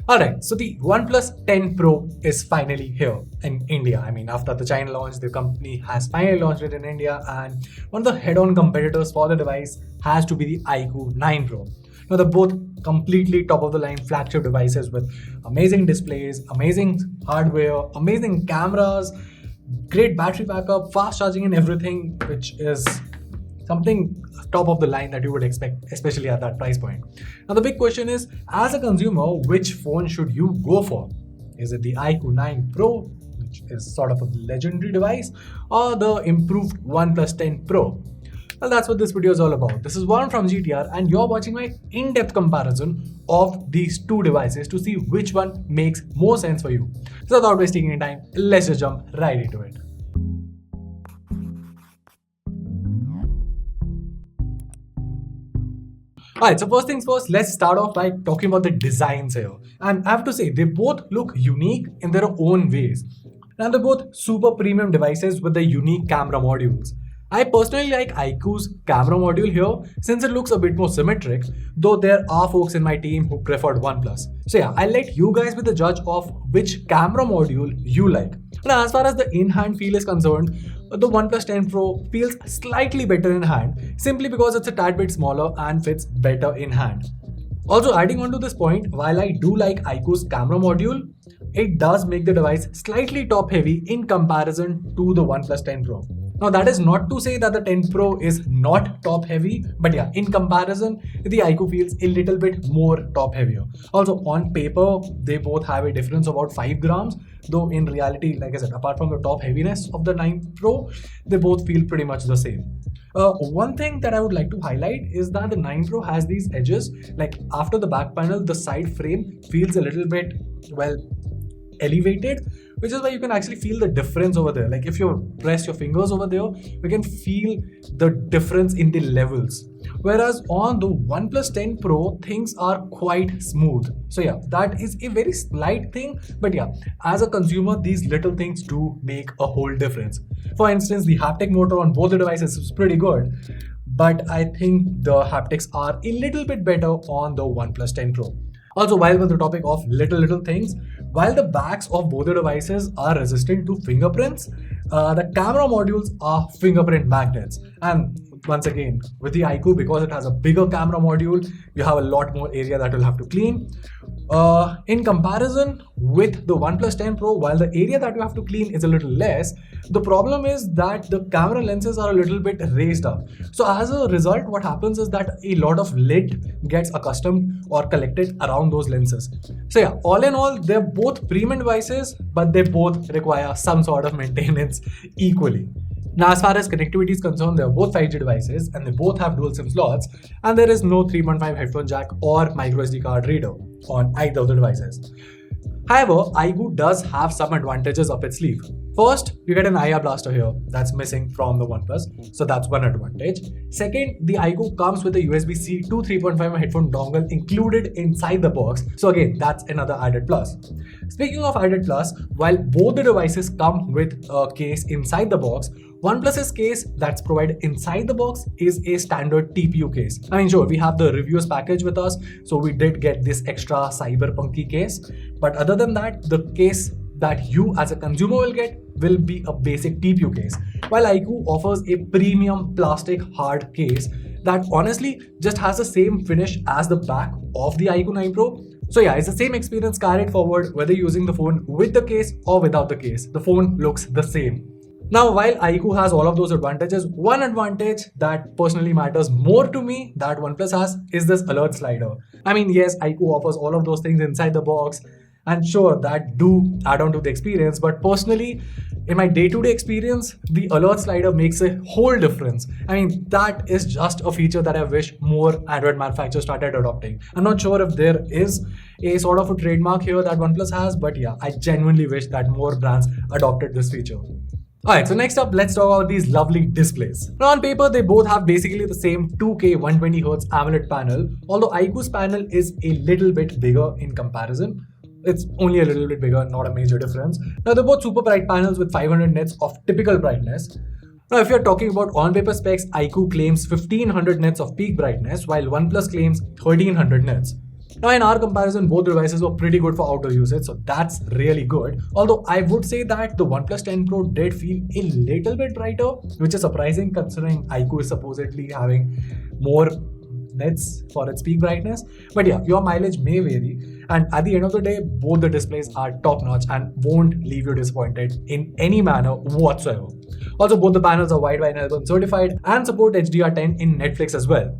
Alright, so the OnePlus 10 Pro is finally here in India. I mean, after the China launch, the company has finally launched it in India, and one of the head-on competitors for the device has to be the iQoo 9 Pro. Now, they're both completely top-of-the-line flagship devices with amazing displays, amazing hardware, amazing cameras, great battery backup, fast charging, and everything, which is something top of the line that you would expect, especially at that price point. Now, the big question is, as a consumer, which phone should you go for? Is it the iQoo 9 Pro, which is sort of a legendary device, or the improved OnePlus 10 Pro? Well, that's what this video is all about. This is Warren from GTR, and you're watching my in-depth comparison of these two devices to see which one makes more sense for you. So without wasting any time, let's just jump right into it. Alright, so first things first, let's start off by talking about the designs here. And I have to say, they both look unique in their own ways. Now, they're both super premium devices with the unique camera modules. I personally like iQoo's camera module here since it looks a bit more symmetric, though there are folks in my team who preferred OnePlus. So yeah, I'll let you guys be the judge of which camera module you like. Now, as far as the in-hand feel is concerned, the OnePlus 10 Pro feels slightly better in hand simply because it's a tad bit smaller and fits better in hand. Also, adding on to this point, while I do like iQoo's camera module, it does make the device slightly top heavy in comparison to the OnePlus 10 Pro. Now, that is not to say that the 10 Pro is not top heavy, but yeah, in comparison, the iQoo feels a little bit more top heavier. Also, on paper, they both have a difference of about 5 grams, though in reality, like I said, apart from the top heaviness of the 9 Pro, they both feel pretty much the same. One thing that I would like to highlight is that the 9 Pro has these edges, like after the back panel, the side frame feels a little bit, well, elevated, which is why you can actually feel the difference over there. Like if you press your fingers over there, we can feel the difference in the levels. Whereas on the OnePlus 10 Pro, things are quite smooth. So yeah, that is a very slight thing, but yeah, as a consumer, these little things do make a whole difference. For instance, the haptic motor on both the devices is pretty good, but I think the haptics are a little bit better on the OnePlus 10 Pro. Also, while we're on the topic of little things, while the backs of both the devices are resistant to fingerprints, the camera modules are fingerprint magnets. And once again, with the iQoo, because it has a bigger camera module, you have a lot more area that you'll have to clean. In comparison with the OnePlus 10 Pro, while the area that you have to clean is a little less, the problem is that the camera lenses are a little bit raised up. So as a result, what happens is that a lot of lint gets accustomed or collected around those lenses. So yeah, all in all, they're both premium devices, but they both require some sort of maintenance equally. Now, as far as connectivity is concerned, they are both 5G devices and they both have dual SIM slots, and there is no 3.5 headphone jack or micro SD card reader on either of the devices. However, iQoo does have some advantages up its sleeve. First, you get an IR blaster here that's missing from the OnePlus, so that's one advantage. Second, the iQoo comes with a USB-C to 3.5 headphone dongle included inside the box, so again, that's another added plus. Speaking of added plus, while both the devices come with a case inside the box, OnePlus's case that's provided inside the box is a standard TPU case. I mean, sure, we have the reviews package with us, so we did get this extra cyberpunky case. But other than that, the case that you as a consumer will get will be a basic TPU case, while iQoo offers a premium plastic hard case that honestly just has the same finish as the back of the iQoo 9 Pro. So yeah, it's the same experience carried forward whether using the phone with the case or without the case. The phone looks the same. Now, while iQoo has all of those advantages, one advantage that personally matters more to me that OnePlus has is this alert slider. I mean, yes, iQoo offers all of those things inside the box, and sure, that do add on to the experience, but personally, in my day-to-day experience, the alert slider makes a whole difference. I mean, that is just a feature that I wish more Android manufacturers started adopting. I'm not sure if there is a sort of a trademark here that OnePlus has, but yeah, I genuinely wish that more brands adopted this feature. Alright, so next up, let's talk about these lovely displays. Now, on paper, they both have basically the same 2K 120Hz AMOLED panel, although iQoo's panel is a little bit bigger in comparison. It's only a little bit bigger, not a major difference. Now, they're both super bright panels with 500 nits of typical brightness. Now, if you're talking about on-paper specs, iQoo claims 1500 nits of peak brightness, while OnePlus claims 1300 nits. Now in our comparison, both devices were pretty good for outdoor usage, so that's really good. Although I would say that the OnePlus 10 Pro did feel a little bit brighter, which is surprising considering iQoo is supposedly having more nits for its peak brightness. But yeah, your mileage may vary, and at the end of the day, both the displays are top notch and won't leave you disappointed in any manner whatsoever. Also, both the panels are widewide album certified and support HDR10 in Netflix as well.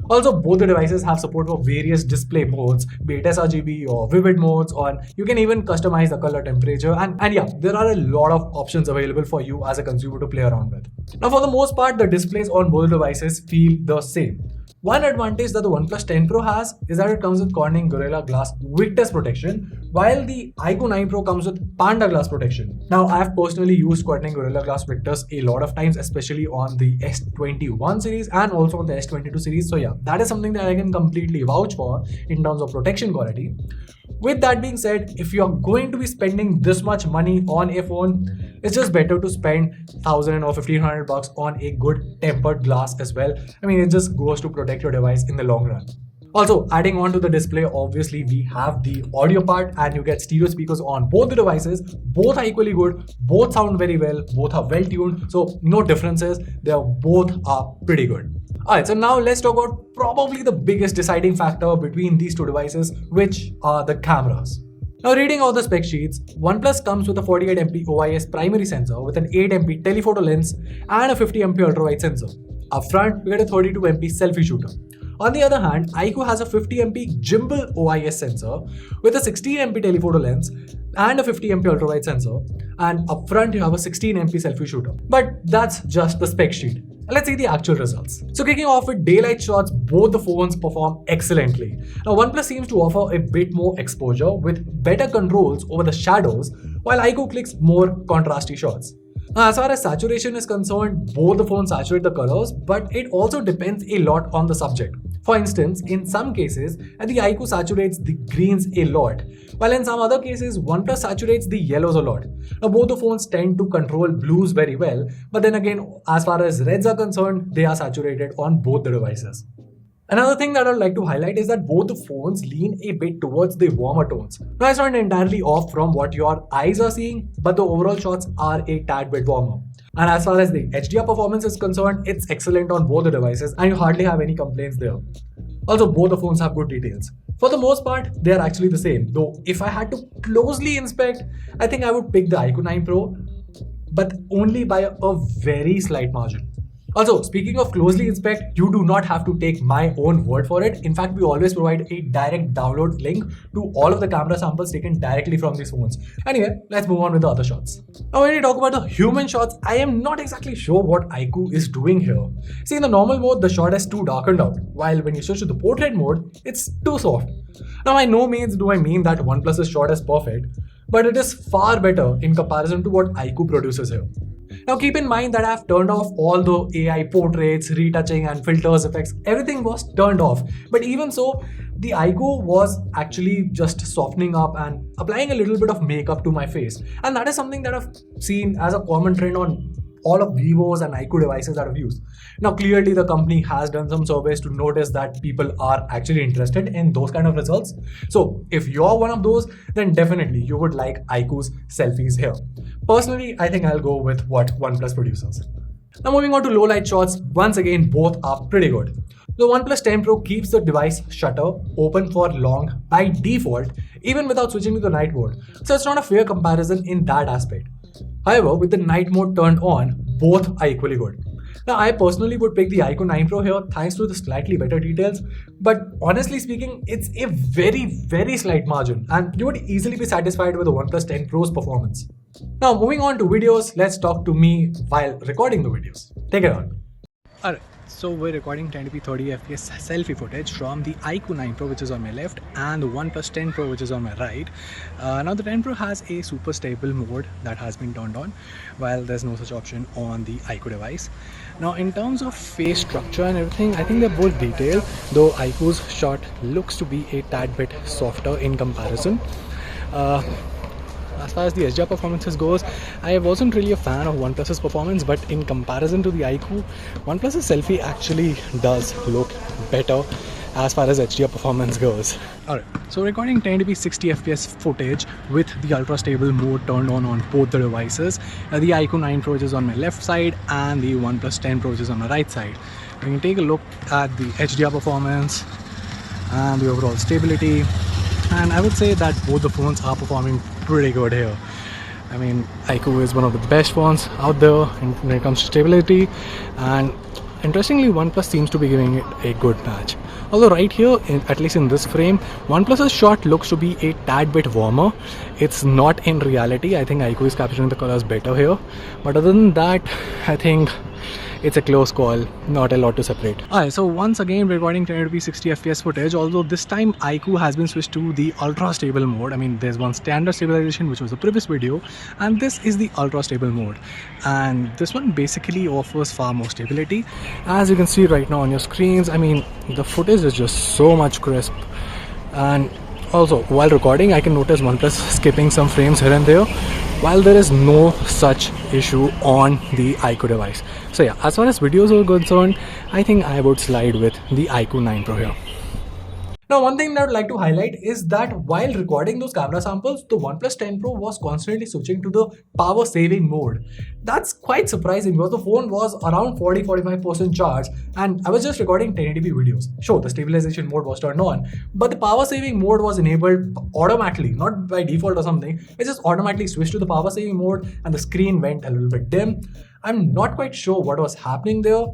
Also, both the devices have support for various display modes, be it sRGB or vivid modes, or you can even customize the color temperature. And yeah, there are a lot of options available for you as a consumer to play around with. Now, for the most part, the displays on both devices feel the same. One advantage that the OnePlus 10 Pro has is that it comes with Corning Gorilla Glass Victus protection, while the iQoo 9 Pro comes with Panda Glass protection. Now, I have personally used Corning Gorilla Glass Victus a lot of times, especially on the S21 series and also on the S22 series. So yeah, that is something that I can completely vouch for in terms of protection quality. With that being said, if you're going to be spending this much money on a phone, it's just better to spend 1,000 or 1,500 bucks on a good tempered glass as well. I mean, it just goes to protect your device in the long run. Also, adding on to the display, obviously we have the audio part and you get stereo speakers on both the devices. Both are equally good, both sound very well, both are well tuned, so no differences. They both are pretty good. Alright, so now let's talk about probably the biggest deciding factor between these two devices, which are the cameras. Now, reading all the spec sheets, OnePlus comes with a 48MP OIS primary sensor with an 8MP telephoto lens and a 50MP ultrawide sensor. Up front, we get a 32MP selfie shooter. On the other hand, iQoo has a 50MP gimbal OIS sensor with a 16MP telephoto lens and a 50MP ultrawide sensor, and up front you have a 16MP selfie shooter. But that's just the spec sheet. Let's see the actual results. So kicking off with daylight shots, both the phones perform excellently. Now OnePlus seems to offer a bit more exposure with better controls over the shadows, while iQoo clicks more contrasty shots. Now, as far as saturation is concerned, both the phones saturate the colors, but it also depends a lot on the subject. For instance, in some cases, the iQoo saturates the greens a lot, while in some other cases, OnePlus saturates the yellows a lot. Now, both the phones tend to control blues very well, but then again, as far as reds are concerned, they are saturated on both the devices. Another thing that I'd like to highlight is that both the phones lean a bit towards the warmer tones. Now, it's not entirely off from what your eyes are seeing, but the overall shots are a tad bit warmer. And as far as the HDR performance is concerned, it's excellent on both the devices and you hardly have any complaints there. Also, both the phones have good details. For the most part, they are actually the same. Though, if I had to closely inspect, I think I would pick the iQoo 9 Pro, but only by a very slight margin. Also, speaking of closely inspect, you do not have to take my own word for it. In fact, we always provide a direct download link to all of the camera samples taken directly from these phones. Anyway, let's move on with the other shots. Now, when we talk about the human shots, I am not exactly sure what iQoo is doing here. See, in the normal mode, the shot is too darkened out, while when you switch to the portrait mode, it's too soft. Now, by no means do I mean that OnePlus's shot is perfect, but it is far better in comparison to what iQoo produces here. Now keep in mind that I've turned off all the AI portraits, retouching and filters effects. Everything was turned off. But even so, the iQoo was actually just softening up and applying a little bit of makeup to my face. And that is something that I've seen as a common trend on all of Vivo's and iQoo devices that I've used. Now clearly the company has done some surveys to notice that people are actually interested in those kind of results. So if you're one of those, then definitely you would like iQoo's selfies here. Personally, I think I'll go with what OnePlus produces. Now moving on to low light shots, once again both are pretty good. The OnePlus 10 Pro keeps the device shutter open for long by default, even without switching to the night mode. So it's not a fair comparison in that aspect. However, with the night mode turned on, both are equally good. Now, I personally would pick the iQoo 9 Pro here thanks to the slightly better details, but honestly speaking, it's a very slight margin and you would easily be satisfied with the OnePlus 10 Pro's performance. Now, moving on to videos, let's talk to me while recording the videos. Take it on. Alright. So we're recording 1080p 30fps selfie footage from the iQoo 9 Pro, which is on my left, and the OnePlus 10 Pro, which is on my right. Now the 10 Pro has a super stable mode that has been turned on, while there's no such option on the iQoo device. Now in terms of face structure and everything, I think they're both detailed, though iQoo's shot looks to be a tad bit softer in comparison. As far as the HDR performances goes, I wasn't really a fan of OnePlus's performance, but in comparison to the iQoo, OnePlus's selfie actually does look better. as far as HDR performance goes. Alright, so recording 1080p 60 FPS footage with the ultra stable mode turned on both the devices. The iQoo 9 Pro is on my left side and the OnePlus 10 Pro is on my right side. We can take a look at the HDR performance and the overall stability, and I would say that both the phones are performing pretty good here. I mean, iQoo is one of the best phones out there when it comes to stability, and interestingly, OnePlus seems to be giving it a good match. Although right here, at least in this frame, OnePlus's shot looks to be a tad bit warmer. It's not in reality. I think iQoo is capturing the colors better here. But other than that, I think it's a close call, not a lot to separate. Alright, so once again recording 1080p 60 FPS footage, although this time iQoo has been switched to the ultra stable mode. I mean, there's one standard stabilization which was the previous video, and this is the ultra stable mode, and this one basically offers far more stability. As you can see right now on your screens, I mean, the footage is just so much crisp, and also while recording I can notice OnePlus skipping some frames here and there, while there is no such issue on the iQoo device. So yeah, as far as videos are concerned, I think I would slide with the iQoo 9 Pro here. Now, one thing that I would like to highlight is that while recording those camera samples, the OnePlus 10 Pro was constantly switching to the power saving mode. That's quite surprising because the phone was around 40-45% charged and I was just recording 1080p videos. Sure, the stabilization mode was turned on, but the power saving mode was enabled automatically, not by default or something. It just automatically switched to the power saving mode and the screen went a little bit dim. I'm not quite sure what was happening there,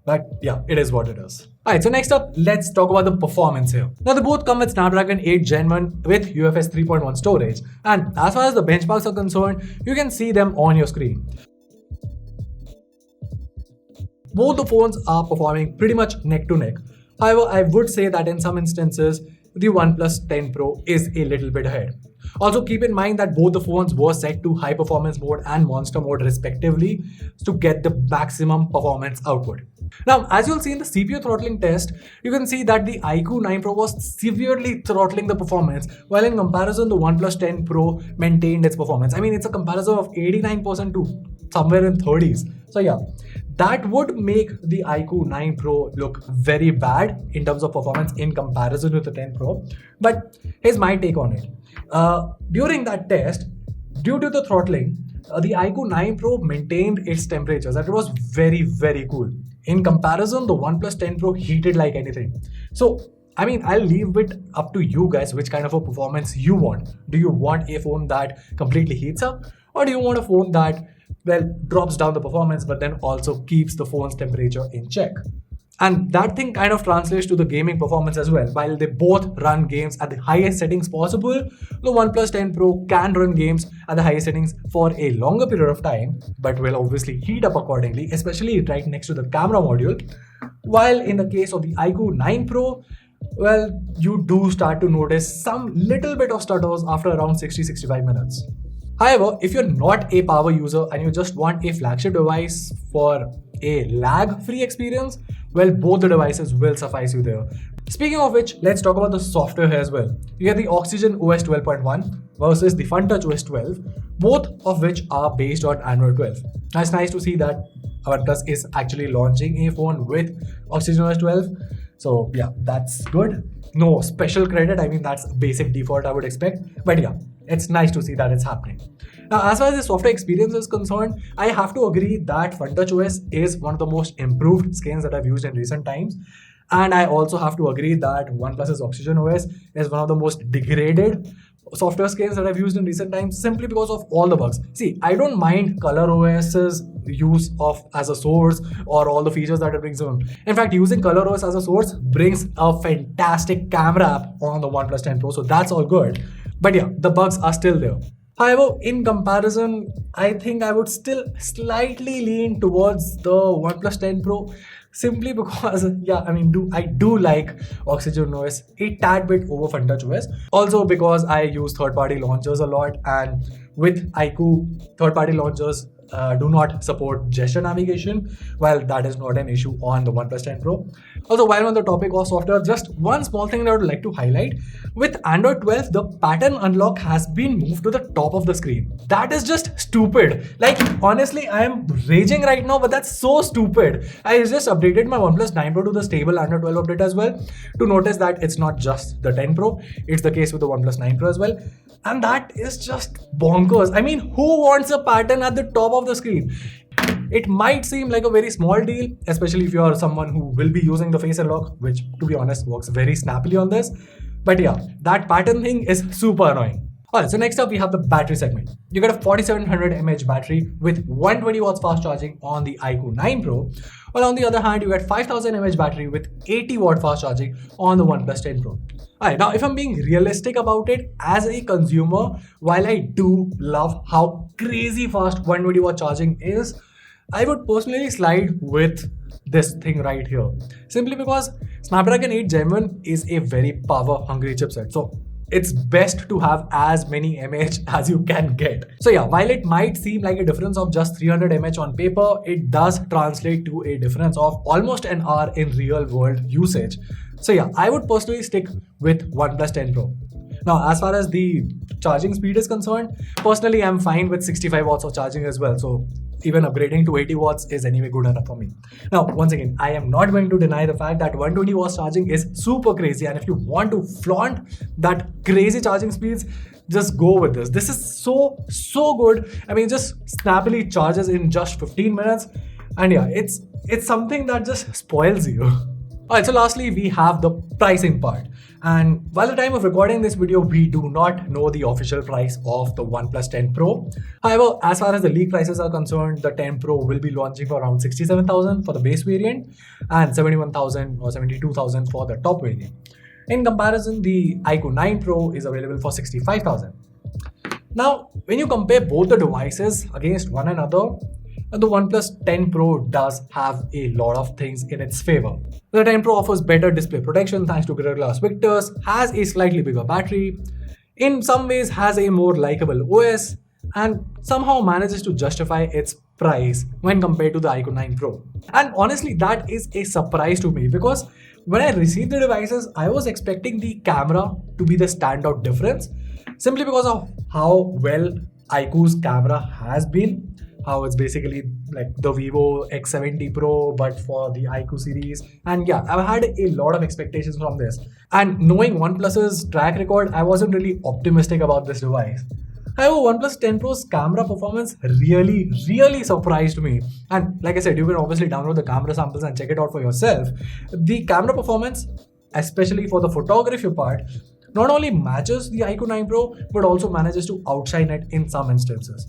but yeah, it is what it is. Alright, so next up, let's talk about the performance here. Now, they both come with Snapdragon 8 Gen 1 with UFS 3.1 storage. And as far as the benchmarks are concerned, you can see them on your screen. Both the phones are performing pretty much neck to neck. However, I would say that in some instances, the OnePlus 10 Pro is a little bit ahead. Also, keep in mind that both the phones were set to high performance mode and monster mode respectively to get the maximum performance output. Now, as you'll see in the CPU throttling test, you can see that the iQoo 9 Pro was severely throttling the performance, while in comparison, the OnePlus 10 Pro maintained its performance. I mean, it's a comparison of 89% to somewhere in 30s. So yeah, that would make the iQoo 9 Pro look very bad in terms of performance in comparison with the 10 Pro. But here's my take on it. During that test, due to the throttling, the iQoo 9 Pro maintained its temperatures and it was very, very cool. In comparison, the OnePlus 10 Pro heated like anything. So, I mean, I'll leave it up to you guys which kind of a performance you want. Do you want a phone that completely heats up? Or do you want a phone that, well, drops down the performance but then also keeps the phone's temperature in check? And that thing kind of translates to the gaming performance as well. While they both run games at the highest settings possible, the OnePlus 10 Pro can run games at the highest settings for a longer period of time, but will obviously heat up accordingly, especially right next to the camera module. While in the case of the iQoo 9 Pro, well, you do start to notice some little bit of stutters after around 60-65 minutes. However, if you're not a power user and you just want a flagship device for a lag-free experience, well, both the devices will suffice you there. Speaking of which, let's talk about the software here as well. You get the OxygenOS 12.1 versus the FuntouchOS 12, both of which are based on Android 12. Now, it's nice to see that OnePlus is actually launching a phone with OxygenOS 12. So yeah, that's good. No special credit, I mean that's basic default I would expect. But yeah, it's nice to see that it's happening. Now, as far as the software experience is concerned, I have to agree that FuntouchOS is one of the most improved skins that I've used in recent times. And I also have to agree that OnePlus's OxygenOS is one of the most degraded software skins that I've used in recent times simply because of all the bugs. See, I don't mind ColorOS's use of as a source or all the features that it brings on. In fact, using ColorOS as a source brings a fantastic camera app on the OnePlus 10 Pro, so that's all good. But yeah, the bugs are still there. However, in comparison, I think I would still slightly lean towards the OnePlus 10 Pro simply because, yeah, I mean, I do like OxygenOS a tad bit over FuntouchOS. Also because I use third-party launchers a lot, and with iQoo, third-party launchers do not support gesture navigation, while that is not an issue on the OnePlus 10 Pro. Also, while on the topic of software, just one small thing that I would like to highlight. With Android 12, the pattern unlock has been moved to the top of the screen. That is just stupid. Like, honestly, I am raging right now, but that's so stupid. I just updated my OnePlus 9 Pro to the stable Android 12 update as well to notice that it's not just the 10 Pro, it's the case with the OnePlus 9 Pro as well. And that is just bonkers. I mean, who wants a pattern at the top of the screen? It might seem like a very small deal, especially if you are someone who will be using the face unlock, which to be honest works very snappily on this. But yeah, that pattern thing is super annoying. Alright, so next up we have the battery segment. You get a 4700 mAh battery with 120 watts fast charging on the iQoo 9 Pro, while on the other hand you get 5000 mAh battery with 80 watt fast charging on the OnePlus 10 Pro. Alright, now if I'm being realistic about it, as a consumer, while I do love how crazy fast 120 watt charging is, I would personally slide with this thing right here. Simply because Snapdragon 8 Gen 1 is a very power hungry chipset. So it's best to have as many mAh as you can get. So yeah, while it might seem like a difference of just 300 mAh on paper, it does translate to a difference of almost an hour in real world usage. So yeah, I would personally stick with OnePlus 10 Pro. Now, as far as the charging speed is concerned, personally I'm fine with 65 watts of charging as well. So even upgrading to 80 watts is anyway good enough for me. Now, once again, I am not going to deny the fact that 120 watts charging is super crazy, and if you want to flaunt that crazy charging speeds, just go with this. This is so good. I mean, just snappily charges in just 15 minutes, and yeah, it's something that just spoils you. Alright, so lastly we have the pricing part. And while the time of recording this video, we do not know the official price of the OnePlus 10 Pro. However, as far as the leak prices are concerned, the 10 Pro will be launching for around 67,000 for the base variant and 71,000 or 72,000 for the top variant. In comparison, the iQoo 9 Pro is available for 65,000. Now, when you compare both the devices against one another, the OnePlus 10 Pro does have a lot of things in its favor. The 10 Pro offers better display protection thanks to Gorilla Glass Victors, has a slightly bigger battery, in some ways has a more likable OS, and somehow manages to justify its price when compared to the iQoo 9 Pro. And honestly, that is a surprise to me because when I received the devices, I was expecting the camera to be the standout difference simply because of how well iQoo's camera has been. How it's basically like the Vivo X70 Pro but for the iQoo series. And yeah, I've had a lot of expectations from this. And knowing OnePlus's track record, I wasn't really optimistic about this device. However, OnePlus 10 Pro's camera performance really surprised me. And like I said, you can obviously download the camera samples and check it out for yourself. The camera performance, especially for the photography part, not only matches the iQoo 9 Pro but also manages to outshine it in some instances.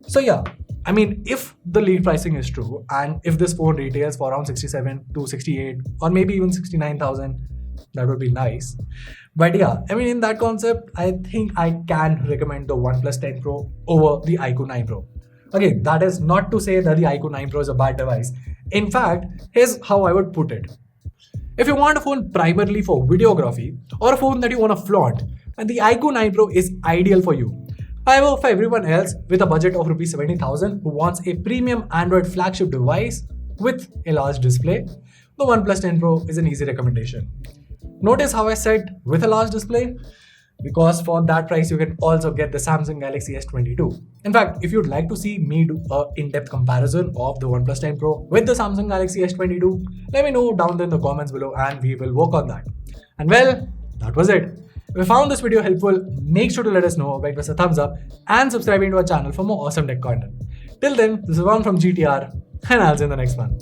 So yeah, I mean, if the lead pricing is true and if this phone retails for around 67 to 68 or maybe even 69,000, that would be nice. But yeah, I mean, in that concept, I think I can recommend the OnePlus 10 Pro over the iQoo 9 Pro. Again, that is not to say that the iQoo 9 Pro is a bad device. In fact, here's how I would put it. If you want a phone primarily for videography or a phone that you want to flaunt, and the iQoo 9 Pro is ideal for you. However, for everyone else with a budget of Rs 70,000 who wants a premium Android flagship device with a large display, the OnePlus 10 Pro is an easy recommendation. Notice how I said with a large display? Because for that price, you can also get the Samsung Galaxy S22. In fact, if you'd like to see me do an in-depth comparison of the OnePlus 10 Pro with the Samsung Galaxy S22, let me know down in the comments below and we will work on that. And well, that was it. If you found this video helpful, make sure to let us know by pressing a thumbs up and subscribing to our channel for more awesome tech content. Till then, this is Ron from GTR and I'll see you in the next one.